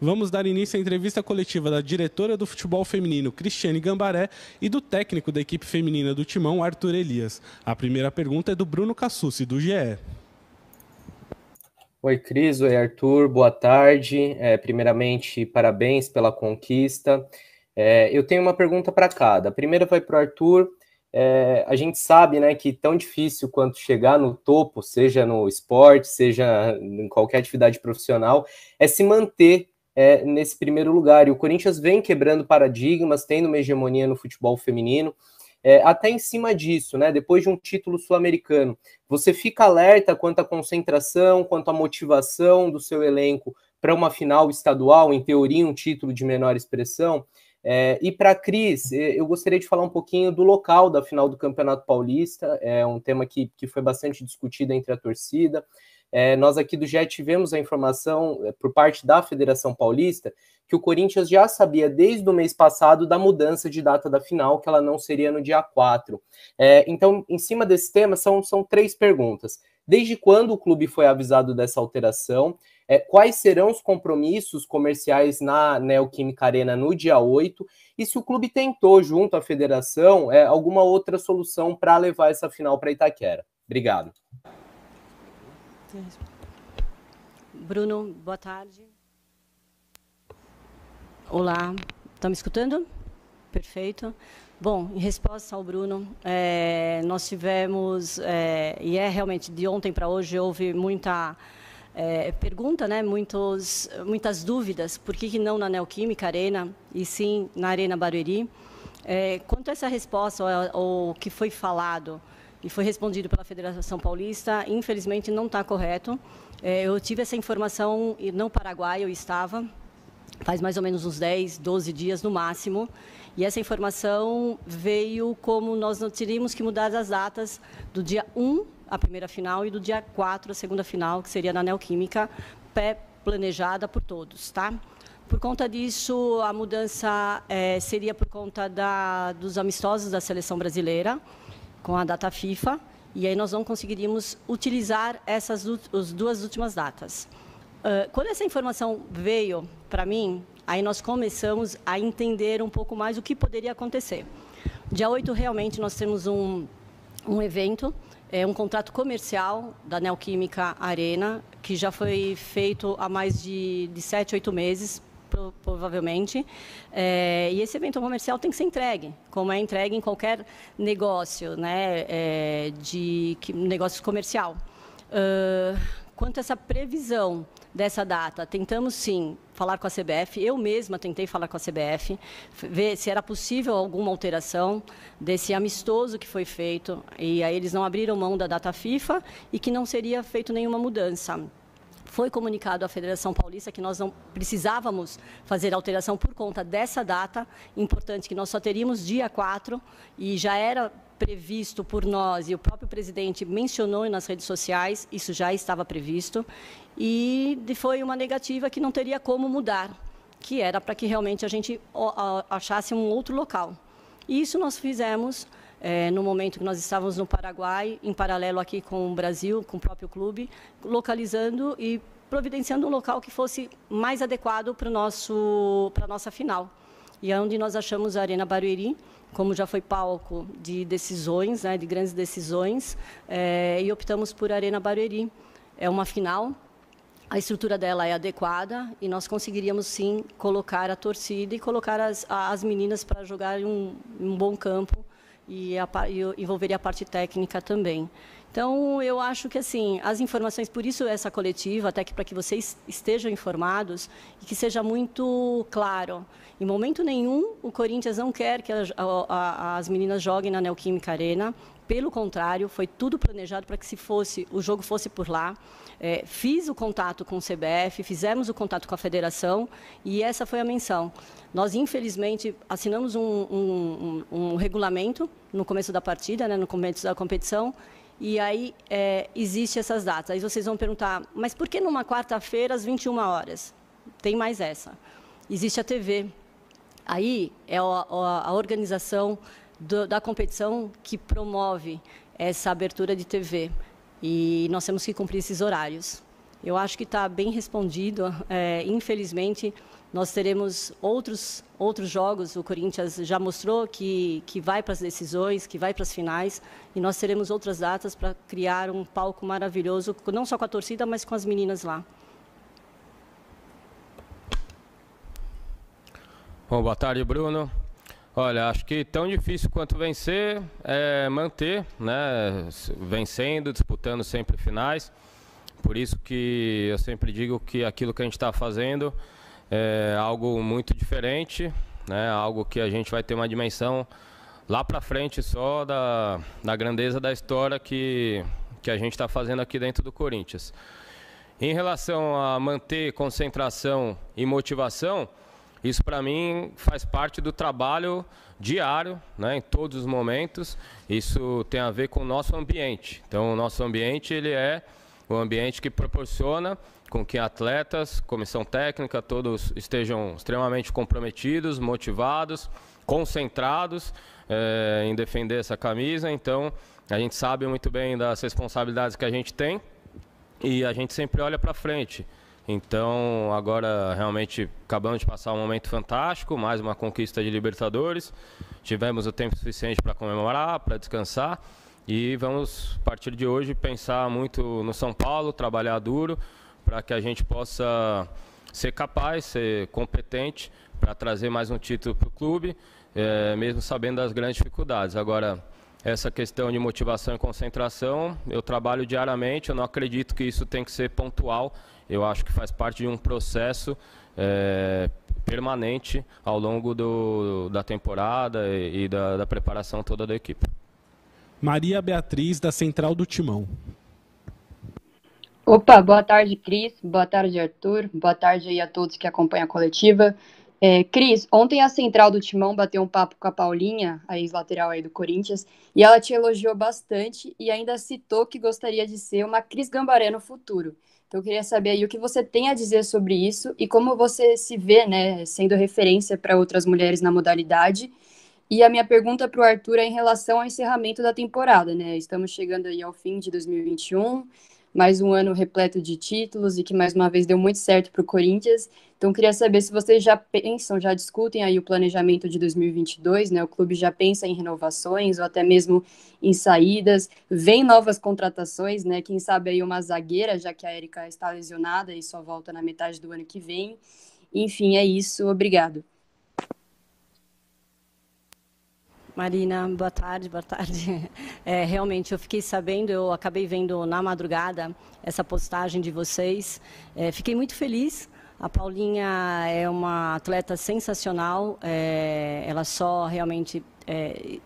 vamos dar início à entrevista coletiva da diretora do futebol feminino, Cristiane Gambaré, e do técnico da equipe feminina do Timão, Arthur Elias. A primeira pergunta é do Bruno Cassucci, do GE. Oi, Cris. Oi, Arthur. Boa tarde. Primeiramente, parabéns pela conquista. Eu tenho uma pergunta para cada. A primeira vai para o Arthur. A gente sabe, né, que tão difícil quanto chegar no topo, seja no esporte, seja em qualquer atividade profissional, é se manter nesse primeiro lugar. E o Corinthians vem quebrando paradigmas, tendo uma hegemonia no futebol feminino. Até em cima disso, né, depois de um título sul-americano, você fica alerta quanto à concentração, quanto à motivação do seu elenco para uma final estadual, em teoria um título de menor expressão. E para a Cris, eu gostaria de falar um pouquinho do local da final do Campeonato Paulista, é um tema que foi bastante discutido entre a torcida. Nós aqui do GE tivemos a informação por parte da Federação Paulista que o Corinthians já sabia desde o mês passado da mudança de data da final, que ela não seria no dia 4. Então, em cima desse tema, são 3 perguntas. Desde quando o clube foi avisado dessa alteração? Quais serão os compromissos comerciais na Neoquímica Arena no dia 8? E se o clube tentou, junto à federação, alguma outra solução para levar essa final para Itaquera? Obrigado. Bruno, boa tarde. Olá, estão me escutando? Perfeito. Bom, em resposta ao Bruno, nós tivemos, e realmente de ontem para hoje houve muita pergunta, né? Muitas dúvidas, por que não na Neoquímica Arena e sim na Arena Barueri? Quanto a essa resposta, ao que foi falado e foi respondido pela Federação Paulista, infelizmente não está correto. Eu tive essa informação no Paraguai, eu estava, faz mais ou menos uns 10, 12 dias no máximo, e essa informação veio como nós não teríamos que mudar as datas do dia 1, a primeira final, e do dia 4, a segunda final, que seria na Neoquímica, planejada por todos, tá? Por conta disso, a mudança seria por conta dos amistosos da seleção brasileira, com a data FIFA, e aí nós não conseguiríamos utilizar as 2 últimas datas. Quando essa informação veio para mim, aí nós começamos a entender um pouco mais o que poderia acontecer. Dia 8, realmente, nós temos um evento, um contrato comercial da Neoquímica Arena, que já foi feito há mais de 7, 8 meses, provavelmente, e esse evento comercial tem que ser entregue, como é entregue em qualquer negócio, né, negócio comercial. Quanto a essa previsão dessa data, tentamos sim falar com a CBF, eu mesma tentei falar com a CBF, ver se era possível alguma alteração desse amistoso que foi feito, e aí eles não abriram mão da data FIFA e que não seria feito nenhuma mudança. Foi comunicado à Federação Paulista que nós não precisávamos fazer alteração por conta dessa data, importante que nós só teríamos dia 4, e já era previsto por nós, e o próprio presidente mencionou nas redes sociais, isso já estava previsto, e foi uma negativa que não teria como mudar, que era para que realmente a gente achasse um outro local. E isso nós fizemos no momento que nós estávamos no Paraguai, em paralelo aqui com o Brasil, com o próprio clube, localizando e providenciando um local que fosse mais adequado para a nossa final. E é onde nós achamos a Arena Barueri, como já foi palco de decisões, né, de grandes decisões, e optamos por Arena Barueri. É uma final, a estrutura dela é adequada e nós conseguiríamos, sim, colocar a torcida e colocar as meninas para jogar em um bom campo, e envolveria a parte técnica também. Então, eu acho que assim, as informações, por isso essa coletiva, até que para que vocês estejam informados e que seja muito claro. Em momento nenhum, o Corinthians não quer que as meninas joguem na Neoquímica Arena. Pelo contrário, foi tudo planejado para que o jogo fosse por lá. Fiz o contato com o CBF, fizemos o contato com a federação e essa foi a menção. Nós, infelizmente, assinamos um regulamento no começo da partida, né, no começo da competição, e aí existe essas datas. Aí vocês vão perguntar, mas por que numa quarta-feira às 21 horas? Tem mais essa. Existe a TV. Aí é a organização da competição que promove essa abertura de TV. E nós temos que cumprir esses horários. Eu acho que está bem respondido. Infelizmente, nós teremos outros jogos. O Corinthians já mostrou que vai para as decisões, que vai para as finais, e nós teremos outras datas para criar um palco maravilhoso, não só com a torcida, mas com as meninas lá. Bom, boa tarde, Bruno. Olha, acho que tão difícil quanto vencer é manter, né? Vencendo, disputando sempre finais. Por isso que eu sempre digo que aquilo que a gente está fazendo é algo muito diferente, né? Algo que a gente vai ter uma dimensão lá para frente só da grandeza da história que a gente está fazendo aqui dentro do Corinthians. Em relação a manter concentração e motivação, isso para mim faz parte do trabalho diário, né, em todos os momentos. Isso tem a ver com o nosso ambiente. Então o nosso ambiente ele é o ambiente que proporciona com que atletas, comissão técnica, todos estejam extremamente comprometidos, motivados, concentrados em defender essa camisa. Então a gente sabe muito bem das responsabilidades que a gente tem e a gente sempre olha para frente. Então, agora realmente acabamos de passar um momento fantástico, mais uma conquista de Libertadores. Tivemos o tempo suficiente para comemorar, para descansar e vamos, a partir de hoje, pensar muito no São Paulo, trabalhar duro para que a gente possa ser capaz, ser competente para trazer mais um título para o clube, mesmo sabendo das grandes dificuldades. Agora, essa questão de motivação e concentração, eu trabalho diariamente, eu não acredito que isso tem que ser pontual. Eu acho que faz parte de um processo permanente ao longo da temporada e da preparação toda da equipe. Maria Beatriz, da Central do Timão. Opa, boa tarde, Cris. Boa tarde, Arthur. Boa tarde aí a todos que acompanham a coletiva. Cris, ontem a Central do Timão bateu um papo com a Paulinha, a ex-lateral aí do Corinthians, e ela te elogiou bastante e ainda citou que gostaria de ser uma Cris Gambaré no futuro. Então eu queria saber aí o que você tem a dizer sobre isso e como você se vê, né, sendo referência para outras mulheres na modalidade. E a minha pergunta para o Arthur é em relação ao encerramento da temporada, né? Estamos chegando aí ao fim de 2021, mais um ano repleto de títulos e que mais uma vez deu muito certo para o Corinthians. Então eu queria saber se vocês já pensam, já discutem aí o planejamento de 2022, né? O clube já pensa em renovações ou até mesmo em saídas, vem novas contratações, né? Quem sabe aí uma zagueira, já que a Érica está lesionada e só volta na metade do ano que vem. Enfim, é isso. Obrigado. Marina, boa tarde, boa tarde. Realmente, eu fiquei sabendo, eu acabei vendo na madrugada essa postagem de vocês. Fiquei muito feliz. A Paulinha é uma atleta sensacional. Ela só realmente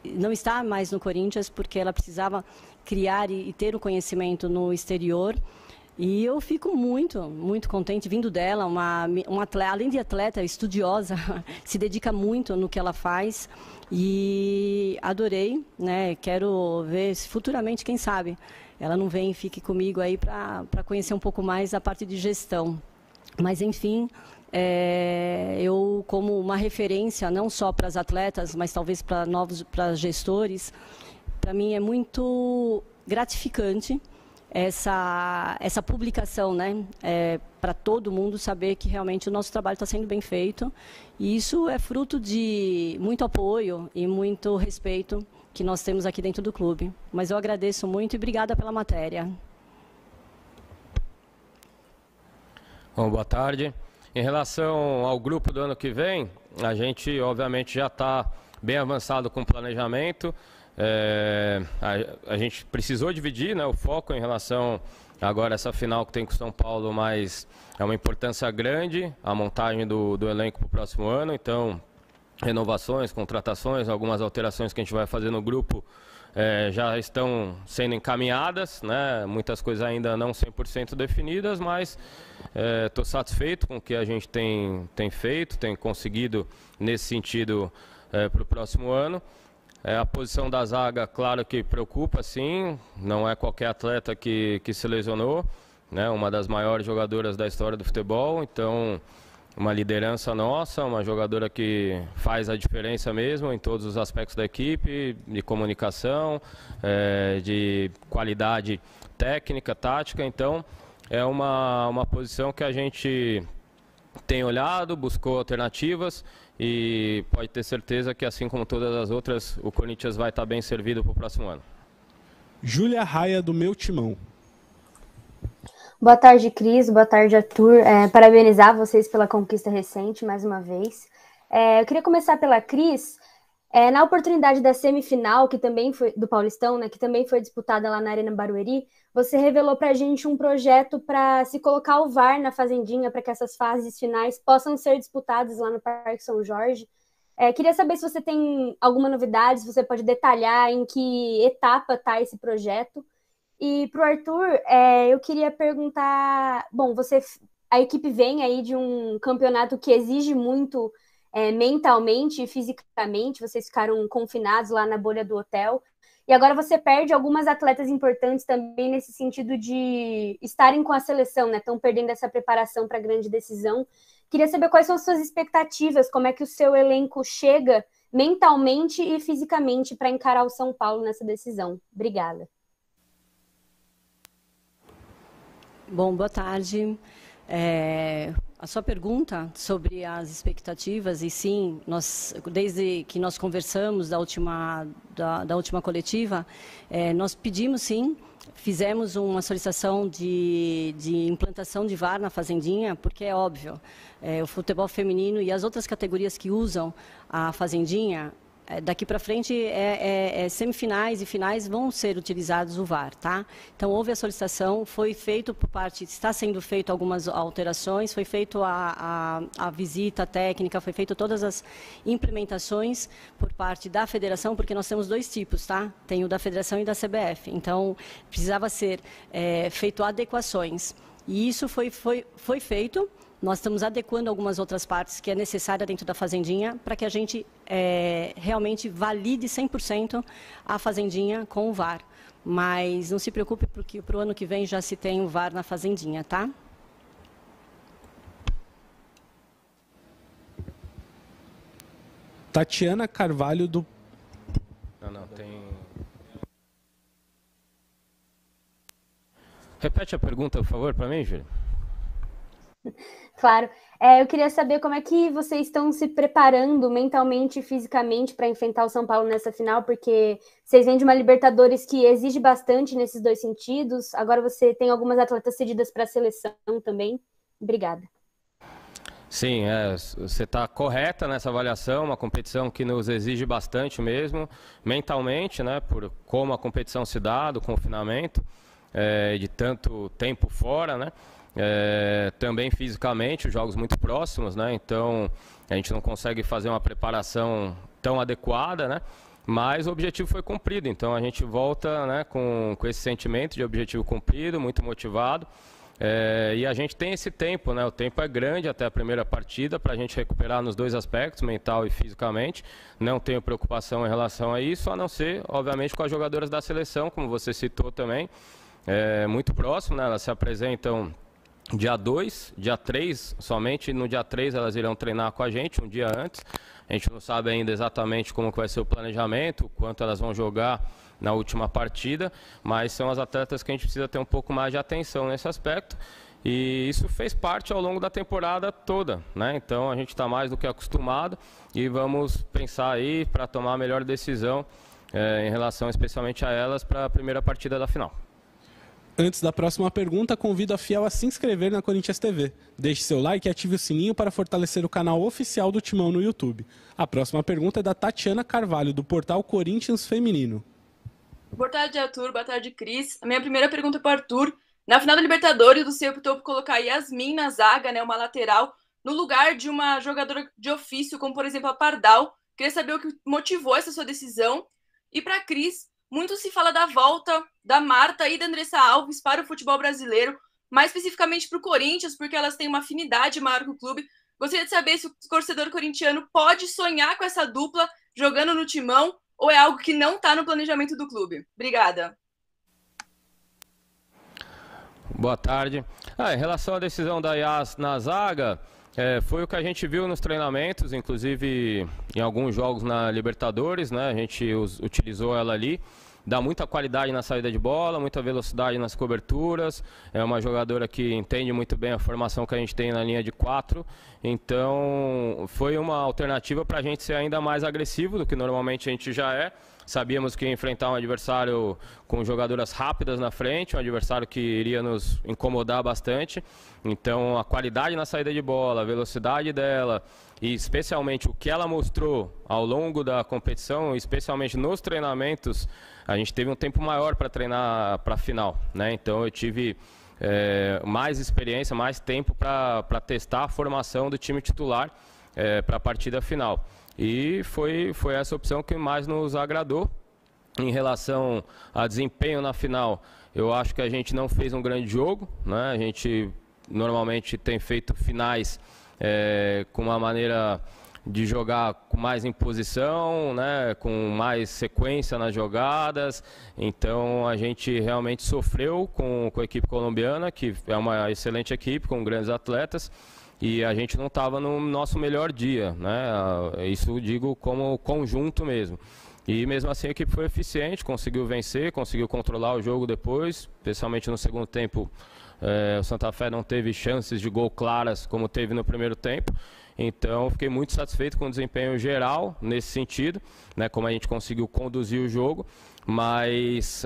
não está mais no Corinthians porque ela precisava criar e ter o conhecimento no exterior. E eu fico muito, muito contente vindo dela, uma atleta, além de atleta, estudiosa, se dedica muito no que ela faz e adorei, né? Quero ver se futuramente, quem sabe, ela não vem e fique comigo aí para conhecer um pouco mais a parte de gestão. Mas, enfim, eu como uma referência, não só para as atletas, mas talvez para gestores, para mim é muito gratificante essa publicação, né, para todo mundo saber que realmente o nosso trabalho está sendo bem feito. E isso é fruto de muito apoio e muito respeito que nós temos aqui dentro do clube. Mas eu agradeço muito e obrigada pela matéria. Bom, boa tarde. Em relação ao grupo do ano que vem, a gente obviamente já está bem avançado com o planejamento. A gente precisou dividir, né, o foco em relação agora essa final que tem com o São Paulo, mas é uma importância grande a montagem do elenco para o próximo ano. Então, renovações, contratações, algumas alterações que a gente vai fazer no grupo já estão sendo encaminhadas, né? Muitas coisas ainda não 100% definidas, mas estou satisfeito com o que a gente tem feito, tem conseguido nesse sentido para o próximo ano. A posição da zaga, claro que preocupa, sim, não é qualquer atleta que se lesionou, né? Uma das maiores jogadoras da história do futebol, então uma liderança nossa, uma jogadora que faz a diferença mesmo em todos os aspectos da equipe, de comunicação, de qualidade técnica, tática. Então é uma posição que a gente tem olhado, buscou alternativas e pode ter certeza que, assim como todas as outras, o Corinthians vai estar bem servido para o próximo ano. Júlia Raia, do Meu Timão. Boa tarde, Cris. Boa tarde, Arthur. Parabenizar vocês pela conquista recente, mais uma vez. Eu queria começar pela Cris. Na oportunidade da semifinal, que também foi do Paulistão, né, que também foi disputada lá na Arena Barueri, você revelou para a gente um projeto para se colocar o VAR na Fazendinha, para que essas fases finais possam ser disputadas lá no Parque São Jorge. Queria saber se você tem alguma novidade, se você pode detalhar em que etapa está esse projeto. E para o Arthur, eu queria perguntar, bom, a equipe vem aí de um campeonato que exige muito mentalmente e fisicamente, vocês ficaram confinados lá na bolha do hotel, e agora você perde algumas atletas importantes também nesse sentido de estarem com a seleção, né? Estão perdendo essa preparação para a grande decisão. Queria saber quais são as suas expectativas, como é que o seu elenco chega mentalmente e fisicamente para encarar o São Paulo nessa decisão. Obrigada. Bom, boa tarde. A sua pergunta sobre as expectativas, e sim, desde que nós conversamos da última coletiva, nós pedimos sim, fizemos uma solicitação de implantação de VAR na Fazendinha, porque é óbvio, o futebol feminino e as outras categorias que usam a Fazendinha, daqui para frente, semifinais e finais vão ser utilizados o VAR, tá? Então, houve a solicitação, foi feito por parte, está sendo feito algumas alterações, foi feito a visita técnica, foi feito todas as implementações por parte da federação, porque nós temos dois tipos, tá? Tem o da federação e da CBF. Então, precisava ser feito adequações. E isso foi feito. Nós estamos adequando algumas outras partes que é necessária dentro da Fazendinha para que a gente realmente valide 100% a Fazendinha com o VAR. Mas não se preocupe, porque para o ano que vem já se tem o VAR na Fazendinha, tá? Tatiana Carvalho, do... Não, tem... Repete a pergunta, por favor, para mim, Júlia. Claro. Eu queria saber como é que vocês estão se preparando mentalmente e fisicamente para enfrentar o São Paulo nessa final, porque vocês vêm de uma Libertadores que exige bastante nesses dois sentidos. Agora você tem algumas atletas cedidas para a seleção também. Obrigada. Sim, você está correta nessa avaliação, uma competição que nos exige bastante mesmo, mentalmente, né, por como a competição se dá, do confinamento, de tanto tempo fora, né? Também fisicamente, os jogos muito próximos, né? Então a gente não consegue fazer uma preparação tão adequada, né? Mas o objetivo foi cumprido, então a gente volta, né, com esse sentimento de objetivo cumprido, muito motivado. E a gente tem esse tempo, né? O tempo é grande até a primeira partida para a gente recuperar nos dois aspectos, mental e fisicamente. Não tenho preocupação em relação a isso, a não ser, obviamente, com as jogadoras da seleção, como você citou também. Muito próximo, né? Elas se apresentam dia 2, dia 3, somente no dia 3 elas irão treinar com a gente, um dia antes. A gente não sabe ainda exatamente como que vai ser o planejamento, quanto elas vão jogar na última partida, mas são as atletas que a gente precisa ter um pouco mais de atenção nesse aspecto. E isso fez parte ao longo da temporada toda, né? Então a gente está mais do que acostumado e vamos pensar aí para tomar a melhor decisão em relação especialmente a elas para a primeira partida da final. Antes da próxima pergunta, convido a Fiel a se inscrever na Corinthians TV. Deixe seu like e ative o sininho para fortalecer o canal oficial do Timão no YouTube. A próxima pergunta é da Tatiana Carvalho, do portal Corinthians Feminino. Boa tarde, Arthur. Boa tarde, Cris. A minha primeira pergunta é para o Arthur. Na final da Libertadores, você optou por colocar Yasmin na zaga, né, uma lateral, no lugar de uma jogadora de ofício, como, por exemplo, a Pardal. Queria saber o que motivou essa sua decisão. E para a Cris, muito se fala da volta da Marta e da Andressa Alves para o futebol brasileiro, mais especificamente para o Corinthians, porque elas têm uma afinidade maior com o clube. Gostaria de saber se o torcedor corintiano pode sonhar com essa dupla jogando no Timão, ou é algo que não está no planejamento do clube? Obrigada. Boa tarde. Em relação à decisão da Yas na zaga, foi o que a gente viu nos treinamentos, inclusive em alguns jogos na Libertadores, né? A gente utilizou ela ali. dá muita qualidade na saída de bola, muita velocidade nas coberturas, é uma jogadora que entende muito bem a formação que a gente tem na linha de 4, então foi uma alternativa para a gente ser ainda mais agressivo do que normalmente a gente já é. Sabíamos que ia enfrentar um adversário com jogadoras rápidas na frente, um adversário que iria nos incomodar bastante. Então, a qualidade na saída de bola, a velocidade dela e especialmente o que ela mostrou ao longo da competição, especialmente nos treinamentos, a gente teve um tempo maior para treinar para a final, né? Então, eu tive mais experiência, mais tempo para testar a formação do time titular para a partida final. E foi essa opção que mais nos agradou. Em relação a desempenho na final, eu acho que a gente não fez um grande jogo, né? A gente normalmente tem feito finais com uma maneira de jogar com mais imposição, né? Com mais sequência nas jogadas. Então a gente realmente sofreu com a equipe colombiana, que é uma excelente equipe, com grandes atletas. E a gente não estava no nosso melhor dia, né? Isso eu digo como conjunto mesmo. E mesmo assim a equipe foi eficiente, conseguiu vencer, conseguiu controlar o jogo depois, especialmente no segundo tempo. O Santa Fé não teve chances de gol claras como teve no primeiro tempo. Então fiquei muito satisfeito com o desempenho geral nesse sentido, né? Como a gente conseguiu conduzir o jogo. Mas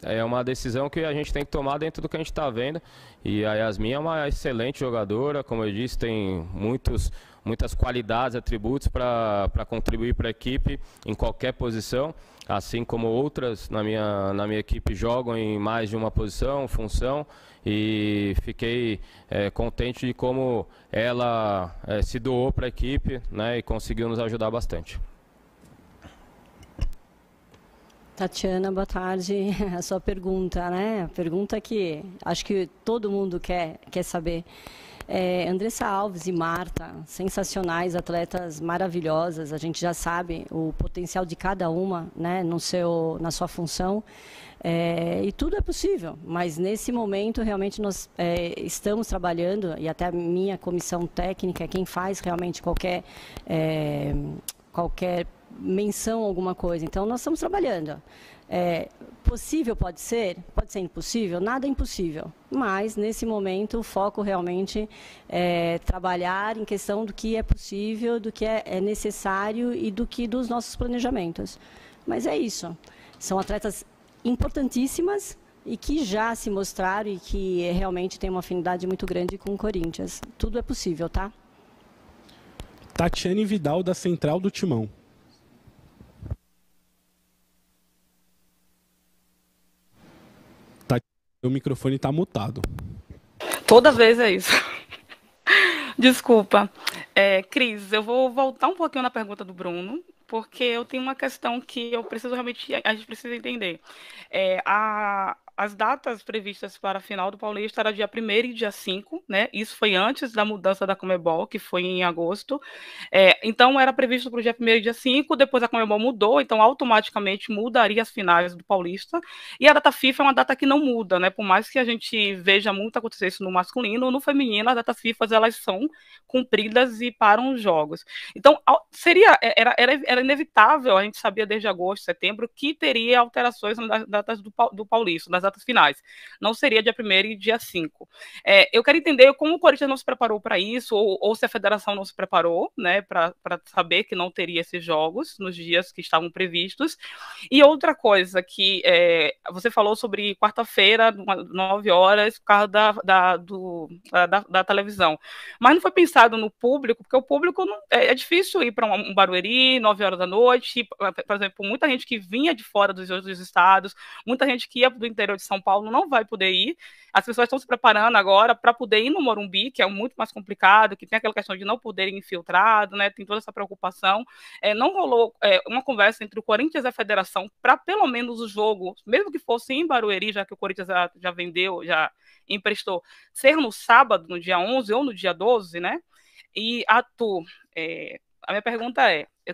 é uma decisão que a gente tem que tomar dentro do que a gente está vendo. E a Yasmin é uma excelente jogadora, como eu disse, tem muitas qualidades, atributos para contribuir para a equipe em qualquer posição, assim como outras na minha equipe jogam em mais de uma posição, função. E fiquei contente de como ela se doou para a equipe, né, e conseguiu nos ajudar bastante. Tatiana, boa tarde. A sua pergunta, né? A pergunta que acho que todo mundo quer saber. Andressa Alves e Marta, sensacionais, atletas maravilhosas. A gente já sabe o potencial de cada uma, né? Na sua função. E tudo é possível, mas nesse momento realmente nós estamos trabalhando, e até a minha comissão técnica, quem faz realmente qualquer menção a alguma coisa. Então, nós estamos trabalhando. Possível pode ser impossível, nada é impossível. Mas, nesse momento, o foco realmente é trabalhar em questão do que é possível, do que é necessário e dos nossos planejamentos. Mas é isso. São atletas importantíssimas e que já se mostraram e que realmente têm uma afinidade muito grande com o Corinthians. Tudo é possível, tá? Tatiane Vidal, da Central do Timão. O microfone está mutado. Toda vez é isso. Desculpa. Cris, eu vou voltar um pouquinho na pergunta do Bruno, porque eu tenho uma questão que a gente precisa entender. As datas previstas para a final do Paulista era dia 1º e dia 5, né? Isso foi antes da mudança da Conmebol, que foi em agosto. Então, era previsto para o dia 1º e dia 5, depois a Conmebol mudou, então automaticamente mudaria as finais do Paulista. E a data FIFA é uma data que não muda, né? Por mais que a gente veja muito acontecer isso no masculino, no feminino, as datas FIFA elas são cumpridas e param os jogos. Então, era inevitável, a gente sabia desde agosto, setembro, que teria alterações nas datas do Paulista, nas datas finais. Não seria dia 1º e dia 5. Eu quero entender como o Corinthians não se preparou para isso, ou se a federação não se preparou, né, para saber que não teria esses jogos nos dias que estavam previstos. E outra coisa que você falou sobre quarta-feira, 9 horas, por causa da televisão. Mas não foi pensado no público, porque o público é difícil ir para um Barueri, 9 horas da noite, por exemplo, muita gente que vinha de fora dos outros estados, muita gente que ia do interior de São Paulo não vai poder ir. As pessoas estão se preparando agora para poder ir no Morumbi, que é muito mais complicado, que tem aquela questão de não poder ir infiltrado, né? Tem toda essa preocupação. Não rolou uma conversa entre o Corinthians e a federação para pelo menos o jogo, mesmo que fosse em Barueri, já que o Corinthians já vendeu, já emprestou, ser no sábado, no dia 11 ou no dia 12, né? E Arthur, a minha pergunta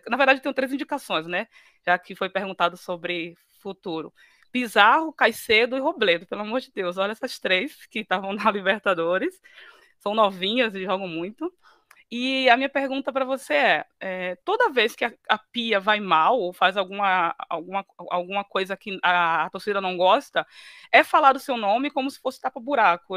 na verdade, eu tenho 3 indicações, né? Já que foi perguntado sobre futuro. Pizarro, Caicedo e Robledo, pelo amor de Deus, olha essas 3 que estavam na Libertadores, são novinhas e jogam muito. E a minha pergunta para você toda vez que a Pia vai mal ou faz alguma coisa que a torcida não gosta, é falar o seu nome como se fosse tapa-buraco.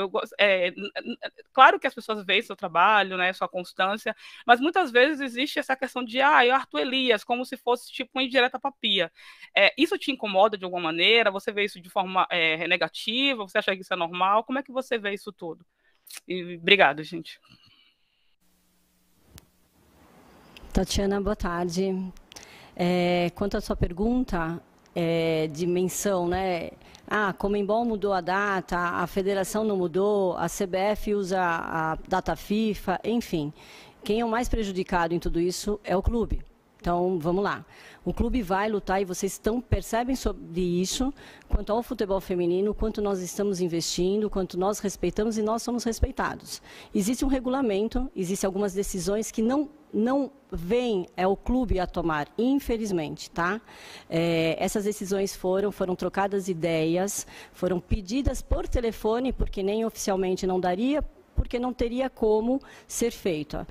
Claro que as pessoas veem seu trabalho, né, sua constância, mas muitas vezes existe essa questão de Arthur Elias, como se fosse tipo uma indireta para a Pia. Isso te incomoda de alguma maneira? Você vê isso de forma negativa? Você acha que isso é normal? Como é que você vê isso tudo? E obrigado, gente. Tatiana, boa tarde. Quanto à sua pergunta de menção, né? A Conmebol mudou a data, a federação não mudou, a CBF usa a data FIFA, enfim. Quem é o mais prejudicado em tudo isso é o clube. Então, vamos lá. O clube vai lutar e vocês percebem sobre isso, quanto ao futebol feminino, quanto nós estamos investindo, quanto nós respeitamos e nós somos respeitados. Existe um regulamento, existem algumas decisões que não vem o clube a tomar, infelizmente, tá? Essas decisões foram trocadas ideias, foram pedidas por telefone, porque nem oficialmente não daria, porque não teria como ser feita.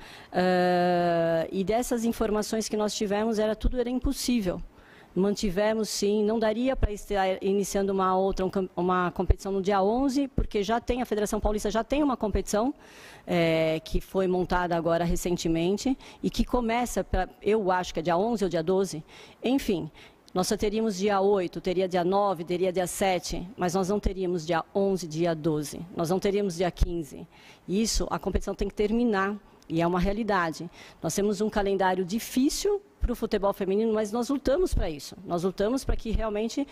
E dessas informações que nós tivemos, tudo era impossível. Mantivemos, sim, não daria para estar iniciando uma competição no dia 11, porque a Federação Paulista já tem uma competição que foi montada agora recentemente e que começa, eu acho que é dia 11 ou dia 12, enfim. Nós só teríamos dia 8, teria dia 9, teria dia 7, mas nós não teríamos dia 11, dia 12. Nós não teríamos dia 15. Isso, a competição tem que terminar, e é uma realidade. Nós temos um calendário difícil para o futebol feminino, mas nós lutamos para isso. Nós lutamos para que realmente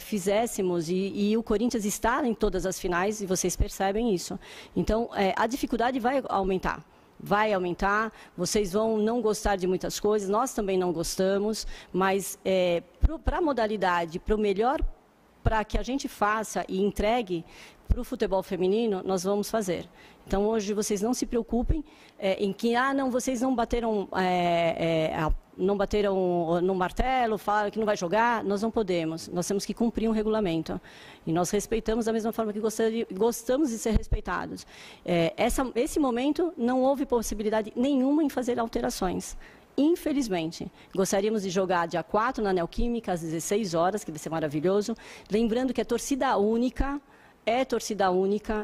fizéssemos, e o Corinthians está em todas as finais, e vocês percebem isso. Então, a dificuldade vai aumentar. Vai aumentar, vocês vão não gostar de muitas coisas, nós também não gostamos, mas para a modalidade, para o melhor, para que a gente faça e entregue para o futebol feminino, nós vamos fazer. Então, hoje, vocês não se preocupem em que, vocês não bateram no martelo, falaram que não vai jogar, nós não podemos. Nós temos que cumprir um regulamento. E nós respeitamos da mesma forma que gostamos de ser respeitados. Esse momento, não houve possibilidade nenhuma em fazer alterações. Infelizmente, gostaríamos de jogar dia 4 na Neoquímica, às 16 horas, que vai ser maravilhoso. Lembrando que é torcida única,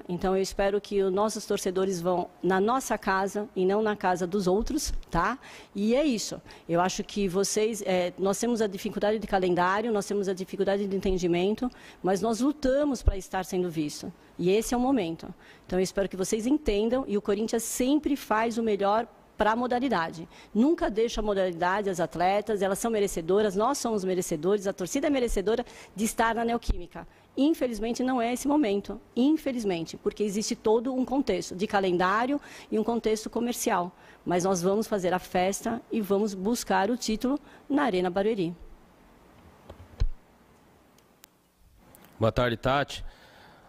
então eu espero que os nossos torcedores vão na nossa casa e não na casa dos outros, tá? E é isso. Eu acho que vocês, nós temos a dificuldade de calendário, nós temos a dificuldade de entendimento, mas nós lutamos para estar sendo visto. E esse é o momento. Então eu espero que vocês entendam, e o Corinthians sempre faz o melhor para a modalidade. Nunca deixa a modalidade, as atletas, elas são merecedoras, nós somos merecedores, a torcida é merecedora de estar na Neoquímica. Infelizmente, não é esse momento. Infelizmente, porque existe todo um contexto de calendário e um contexto comercial. Mas nós vamos fazer a festa e vamos buscar o título na Arena Barueri. Boa tarde, Tati.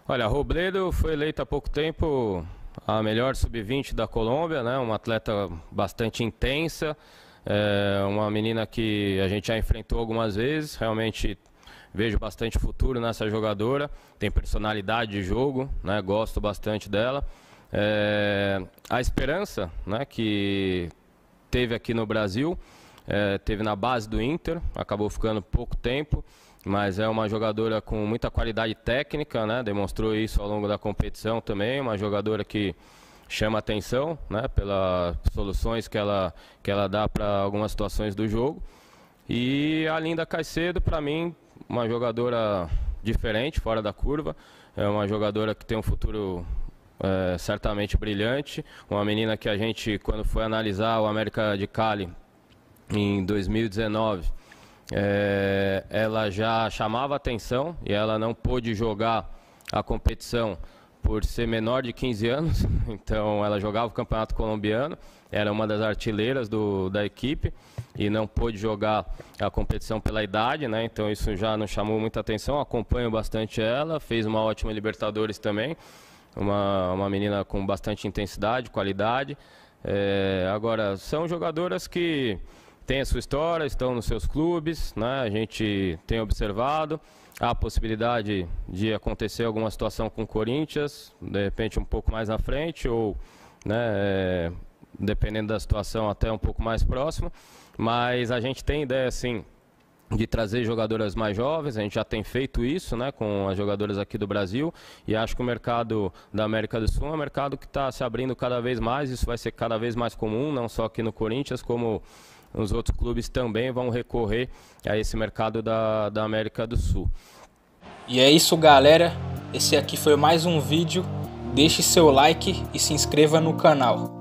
Olha, a Robledo foi eleita há pouco tempo a melhor sub-20 da Colômbia, né? Uma atleta bastante intensa, uma menina que a gente já enfrentou algumas vezes, realmente vejo bastante futuro nessa jogadora, tem personalidade de jogo, né? Gosto bastante dela. A esperança, né, que teve aqui no Brasil, teve na base do Inter, acabou ficando pouco tempo, mas é uma jogadora com muita qualidade técnica, né? Demonstrou isso ao longo da competição também, uma jogadora que chama atenção, né, pelas soluções que ela dá para algumas situações do jogo. E a Linda Caicedo, para mim, uma jogadora diferente, fora da curva, é uma jogadora que tem um futuro certamente brilhante, uma menina que a gente, quando foi analisar o América de Cali em 2019, ela já chamava atenção e ela não pôde jogar a competição por ser menor de 15 anos, então ela jogava o Campeonato Colombiano, era uma das artilheiras da equipe e não pôde jogar a competição pela idade, né? Então isso já nos chamou muita atenção, acompanho bastante ela, fez uma ótima Libertadores também, uma menina com bastante intensidade, qualidade. Agora, são jogadoras que têm a sua história, estão nos seus clubes, né? A gente tem observado. Há a possibilidade de acontecer alguma situação com o Corinthians, de repente um pouco mais na frente, ou, né, dependendo da situação, até um pouco mais próximo. Mas a gente tem ideia, sim, de trazer jogadoras mais jovens. A gente já tem feito isso, né, com as jogadoras aqui do Brasil, e acho que o mercado da América do Sul é um mercado que está se abrindo cada vez mais. Isso vai ser cada vez mais comum, não só aqui no Corinthians, como os outros clubes também vão recorrer a esse mercado da América do Sul. E é isso, galera. Esse aqui foi mais um vídeo. Deixe seu like e se inscreva no canal.